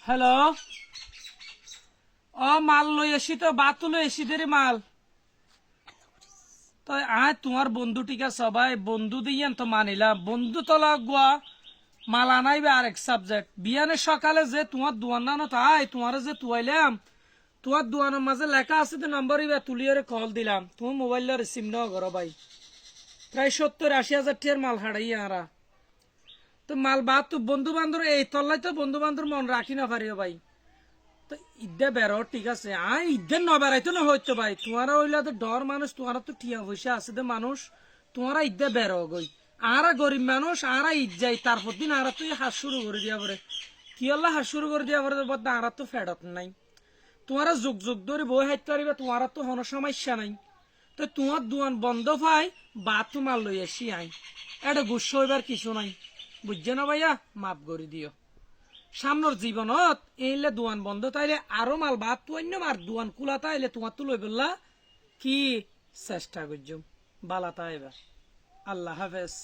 Hello, মাল লই AC তো, বাত লই এসি দেরি মাল তো। তোমার বন্ধু ঠিক আছে সবাই বন্ধু দিয়ে তো মানিলাম, বন্ধু তো লাগোয়া মাল আনাইবে আরেক সাবজেক্ট। বিয়ানের সকালে যে তোমার দোয়ান না তাই তোমার যে তুয়াইলাম, তোমার দোয়ানের মাঝে লেখা আছে তো নম্বর ইবা তুলিয়ে কল দিলাম, তুমি মোবাইল রিসিভ নাও করো ভাই। প্রায় 70-80 হাজার টিয়ার মাল হারাই আরা তো। মাল বাদ তো বন্ধু বান্ধব এই তল্লাই তো বন্ধু বান্ধব মন রাখি না পারিও ভাই। তো ঈদে বেরো ঠিক আছে, ঈদের ন বেড়াইতো না হইতো ভাই। তোমারা হইলে তো ডর মানুষ, তোমার তো টিয়া পয়সা আছে দে মানুষ, তোমারা ঈদে বেরো গই। আরা গরিব মানুষ, আরা ঈদ যাই তারপর দিন আরা তো হাত শুরু করে দিয়া পরে কি আল্লাহ হাত শুরু করে দিয়া পরে আরা তো ফেরত নাই। তোমারা যুগ যুগ ধরে বই হাইতে পারিবে, তোমারা তো কোনো সমস্যা নাই। তো তোমার দোয়ান বন্ধ পাই বা তোমার লই আসি এটা গুস্ব হইবার কিছু নাই, বুঝছে না ভাইয়া? মাফ করে দিও। সামনের জীবনত এইলে দোয়ান বন্ধ তাইলে আরো মাল বাদ তো অন্য আর দোয়ান খোলা তাইলে তোমার তো লই বললা কি চেষ্টা করছো বালা তাইবা। আল্লাহ হাফেজ।